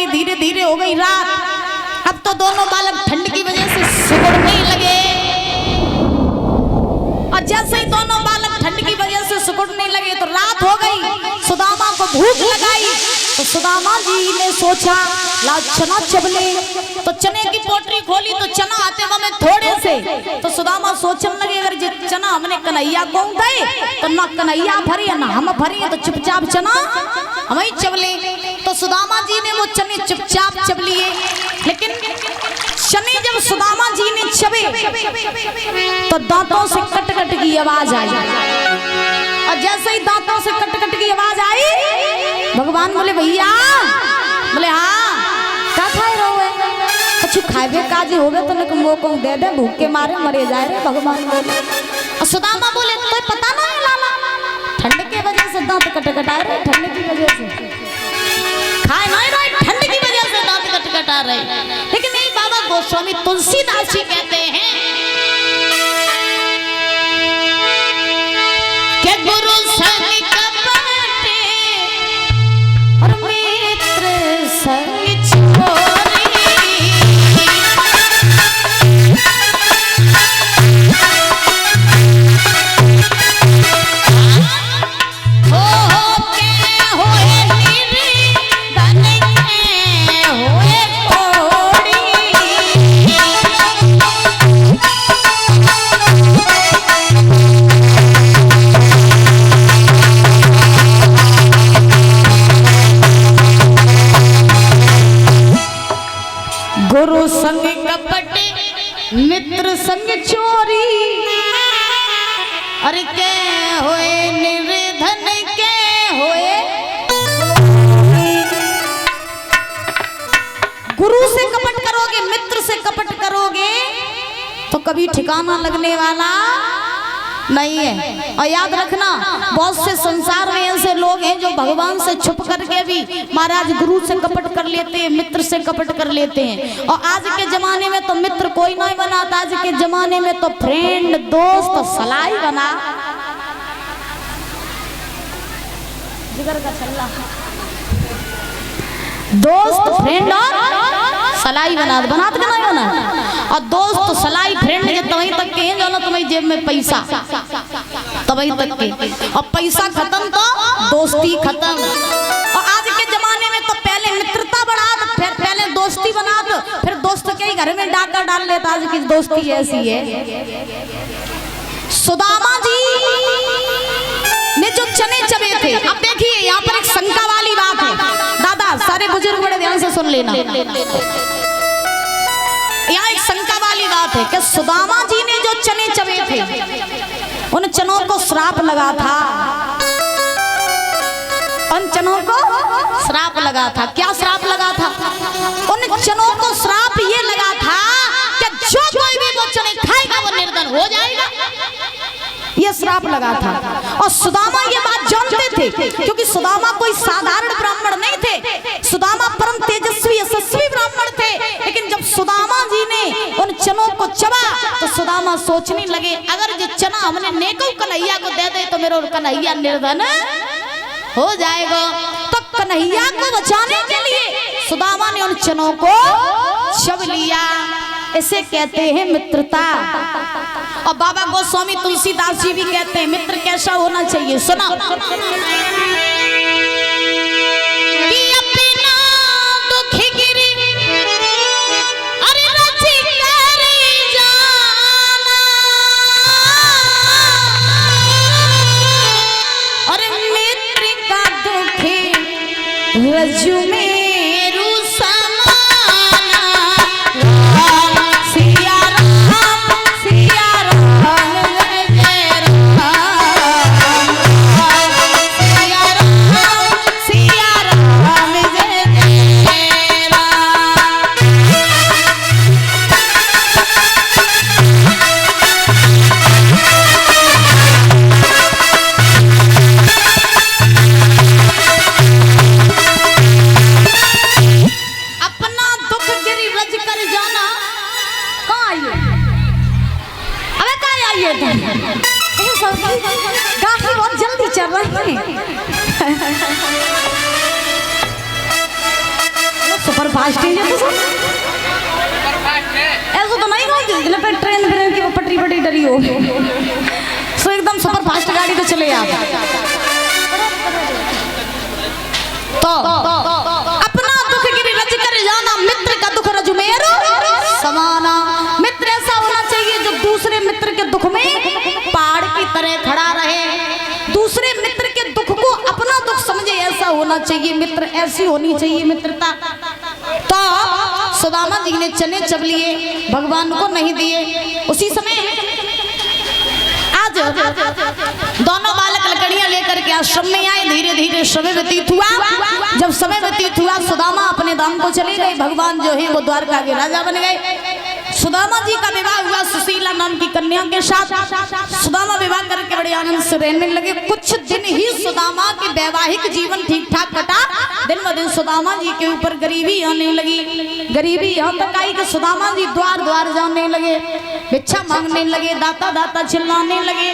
लगी, धीरे धीरे हो गई रात। अब तो दोनों बालक ठंड की वजह से सिकुड़ने लगे और जैसे ही दोनों बालक ठंड की वजह से सिकुड़ने लगे तो रात हो गई। सुदामा को भूख लगाई तो सुदामा जी ने सोचा ला चना चबले, तो चने की पोटली खोली तो चना आते वह में थोड़े से। तो सुदामा सोचने लगे अगर ये चना हमने कन्हैया को दे तो ना कन्हैया भरे ना हम भरे, तो चुपचाप चना हम ही चबले। तो सुदामा जी ने वो चने चुपचाप चब लिए। लेकिन चने जब सुदामा जी ने चबे तो दांतों से कट कट की आवाज आई, और जैसे ही दांतों से कट कट की आवाज आई भगवान बोले भैया, बोले हाँ क्या खाए रहो, कुछ खाए काजे हो गए तो वो को दे दे, भूखे मारे मरे जाए रे भगवान बोले। और सुदामा बोले तो पता नहीं लाला, ठंड के वजह से दांत कट कटाए रहे, ठंड की वजह से खाए नहीं रहे, ठंड की वजह से दांत कट कटा रहे। लेकिन नहीं, बाबा गोस्वामी तुलसीदास जी कहते हैं कि गुरु संग कपटे और मित्र संग चोरी, हो के होए निर्धन के होए कोड़ी। गुरु संग कपट मित्र संग चोरी, अरे के होए निर्धन के होए। गुरु से कपट करोगे, मित्र से कपट करोगे तो कभी ठिकाना लगने वाला नहीं है। और याद रखना, बहुत से संसार में ऐसे लोग हैं जो भगवान से छुप करके भी महाराज गुरु से कपट कर लेते हैं, मित्र से कपट कर लेते हैं। और आज के जमाने में तो मित्र कोई नहीं बनाता, आज के जमाने में तो फ्रेंड दोस्त सलाई बना, जिगर का छल्ला दोस्त फ्रेंड और सलाई बनात के नहीं बना। और दोस्त सलाई फ्रेंड के तभी तक के हैं जो तुम्हारी जेब में पैसा तभी तक के, और पैसा खत्म तो दोस्ती खत्म। और आज के जमाने में तो पहले मित्रता बढ़ा, फिर पहले दोस्ती बना, फिर दोस्त के ही घर में डाका डाल लेता। आज की दोस्ती ऐसी है। सुदामा जी ने जो चने चबे थे, अब देखिए यहाँ पर एक शंका वाली बात है। दादा सारे बुजुर्ग बड़े ध्यान से सुन लेना, यहाँ एक शंका वाली बात है कि सुदामा जी ने जो चने चबे थे उन चनों को श्राप लगा था, उन चनों को श्राप लगा था। क्या श्राप लगा था? उन चनों को श्राप ये लगा था कि जो कोई भी वो चने खाएगा वो निर्धन हो जाएगा, ये श्राप लगा था। और सुदामा ये बात जानते थे, क्योंकि सुदामा कोई साधारण ब्राह्मण नहीं थे, सुदामा परम तेजस्वी यशस्वी ब्राह्मण थे। लेकिन जब सुदामा जी ने उन चनों को चबा तो सुदामा सोचने लगे अगर ये चना हमने नेको कन्हैया को दे दे तो मेरा कन्हैया निर्धन हो जाएगा। तो कन्हैया को बचाने के लिए सुदामा ने उन चनों को चब लिया। इसे कहते हैं मित्रता। और बाबा गोस्वामी तुलसीदास जी भी कहते हैं मित्र कैसा होना चाहिए। सुना, अरे मित्र का दुखी रज्जु में गाड़ी बहुत जल्दी चल रही है। सुपर फास्ट है ऐसा तो नहीं कहूँ जिसने पे ट्रेन ब्रेन की वो पटरी पटरी डरी हो सो एकदम सुपर फास्ट गाड़ी तो चले आप तो अपना दुख गिरी रज कर जाना मित्र का दुख रज मेरो समाना। मित्र ऐसा होना चाहिए जो दूसरे मित्र के दुख में पहाड़ की तरह खड़ा रहे, दूसरे मित्र के दुख को अपना दुख समझे, ऐसा होना चाहिए मित्र, ऐसी होनी चाहिए मित्रता। तो सुदामा जी ने चने चब लिए, भगवान को नहीं दिए। उसी समय आज दोनों बालक लकड़ियां लेकर के आश्रम में आए। धीरे धीरे समय व्यतीत हुआ। जब समय व्यतीत हुआ सुदामा अपने धाम को चले गए। भगवान जो है वो द्वारका के राजा बन गए। सुदामा जी का विवाह हुआ सुशीला नाम की कन्या के साथ। सुदामा विवाह करके बड़े आनंद से रहने लगे। कुछ दिन ही सुदामा के वैवाहिक जीवन ठीक ठाक कटा। दिन ब दिन सुदामा जी के ऊपर गरीबी आने लगी। गरीबी यहाँ तक आई कि सुदामा जी द्वार द्वार जाने लगे, भिक्षा मांगने लगे, दाता दाता चिल्लाने लगे।